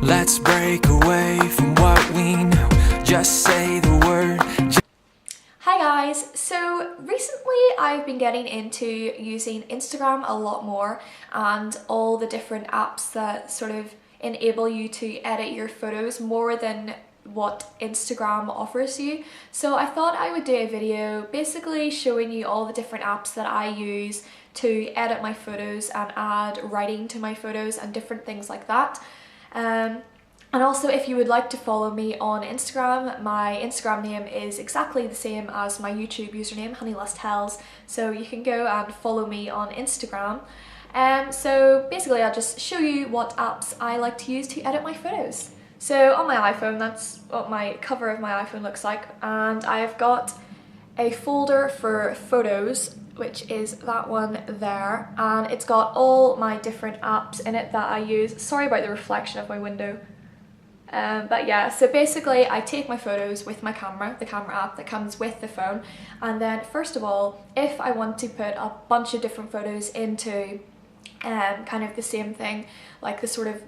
Let's break away from what we know. Just say the word. Hi guys, so recently I've been getting into using Instagram a lot more and all the different apps that sort of enable you to edit your photos more than what Instagram offers you. So I thought I would do a video basically showing you all the different apps that I use to edit my photos and add writing to my photos and different things like that. And also, if you would like to follow me on Instagram, my Instagram name is exactly the same as my YouTube username, Honeylusthelz, so you can go and follow me on Instagram. So basically I'll just show you what apps I like to use to edit my photos. So on my iPhone, that's what my cover of my iPhone looks like, and I've got a folder for photos, which is that one there, and it's got all my different apps in it that I use. Sorry about the reflection of my window. But yeah, so basically I take my photos with my camera, the camera app that comes with the phone, and then first of all, if I want to put a bunch of different photos into kind of the same thing, like the sort of,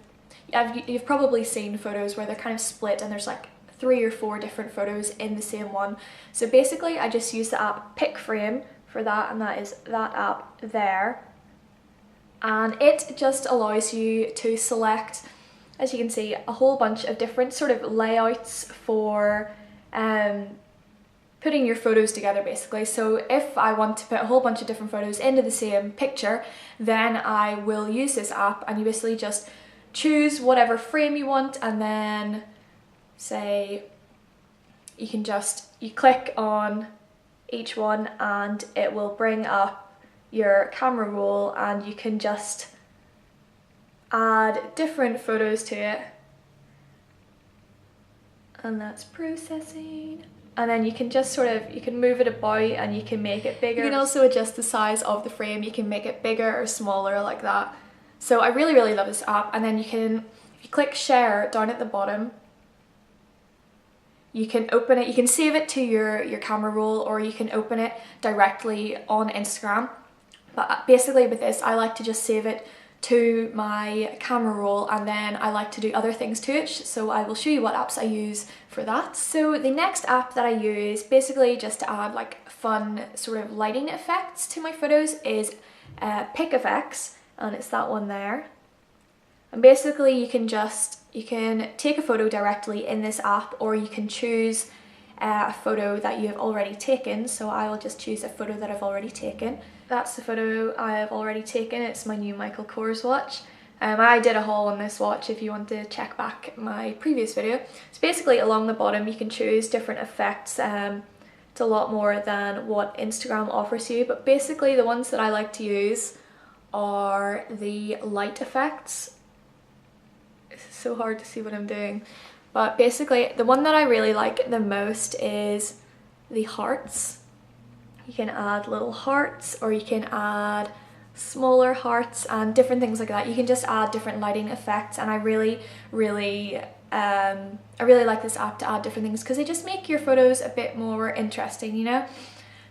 you've probably seen photos where they're kind of split and there's like 3 or 4 different photos in the same one. So basically I just use the app Pic for that, and that is that app there, and it just allows you to select, as you can see, a whole bunch of different sort of layouts for putting your photos together basically. So if I want to put a whole bunch of different photos into the same picture, then I will use this app, and you basically just choose whatever frame you want, and then say you click on each one and it will bring up your camera roll, and you can just add different photos to it, and that's processing, and then you can just sort of, you can move it about and you can make it bigger. You can also adjust the size of the frame, you can make it bigger or smaller like that. So I really love this app. And then you can, if you click share down at the bottom, you can open it, you can save it to your camera roll, or you can open it directly on Instagram. But basically with this, I like to just save it to my camera roll, and then I like to do other things to it, so I will show you what apps I use for that. So the next app that I use basically just to add like fun sort of lighting effects to my photos is Pic of X, and it's that one there. And basically you can take a photo directly in this app, or you can choose a photo that you have already taken. So I will just choose a photo that I've already taken. That's the photo I have already taken. It's my new Michael Kors watch. I did a haul on this watch if you want to check back my previous video. So basically along the bottom you can choose different effects. It's a lot more than what Instagram offers you, but basically the ones that I like to use are the light effects. It's so hard to see what I'm doing. But basically the one that I really like the most is the hearts. You can add little hearts, or you can add smaller hearts and different things like that. You can just add different lighting effects, and I really like this app to add different things because they just make your photos a bit more interesting, you know?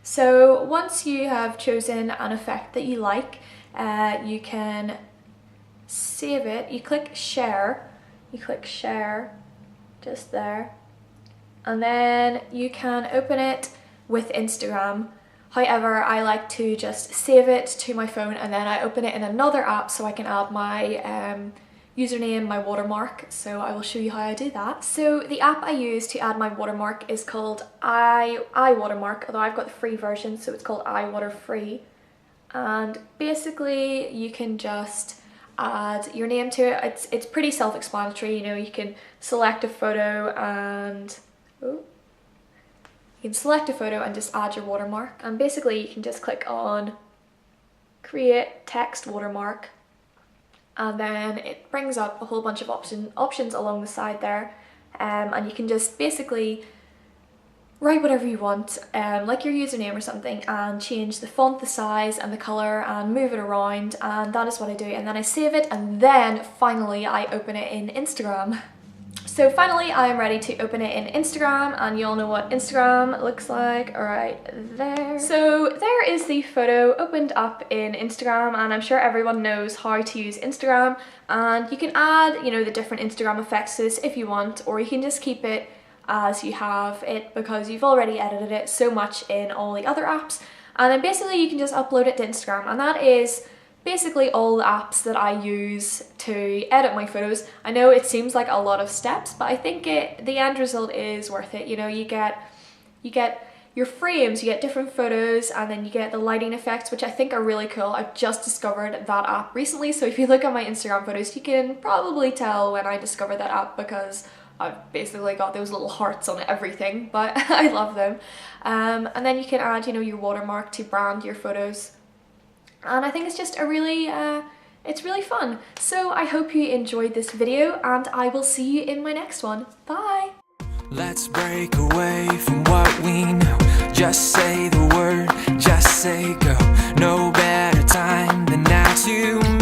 So once you have chosen an effect that you like, you can save it. You click share just there, and then you can open it with Instagram. However, I like to just save it to my phone, and then I open it in another app so I can add my username, my watermark. So I will show you how I do that. So the app I use to add my watermark is called iWatermark, although I've got the free version, so it's called iWaterFree. And basically you can just add your name to it. It's pretty self-explanatory, you know. You can select a photo and just add your watermark, and basically you can just click on create text watermark, and then it brings up a whole bunch of options along the side there, and you can just basically write whatever you want, like your username or something, and change the font, the size and the colour, and move it around, and that is what I do. And then I save it, and then finally I open it in Instagram. So finally I am ready to open it in Instagram, and you all know what Instagram looks like right there. So there is the photo opened up in Instagram, and I'm sure everyone knows how to use Instagram, and you can add, you know, the different Instagram effects to this if you want, or you can just keep it as you have it because you've already edited it so much in all the other apps. And then basically you can just upload it to Instagram, and that is basically all the apps that I use to edit my photos. I know it seems like a lot of steps, but I think the end result is worth it. You know, you get your frames, you get different photos, and then you get the lighting effects, which I think are really cool. I've just discovered that app recently, so if you look at my Instagram photos, you can probably tell when I discovered that app because I've basically got those little hearts on everything, but I love them. And then you can add, you know, your watermark to brand your photos. And I think it's just it's really fun. So I hope you enjoyed this video, and I will see you in my next one. Bye! Let's break away from what we know. Just say the word, just say go. No better time than now to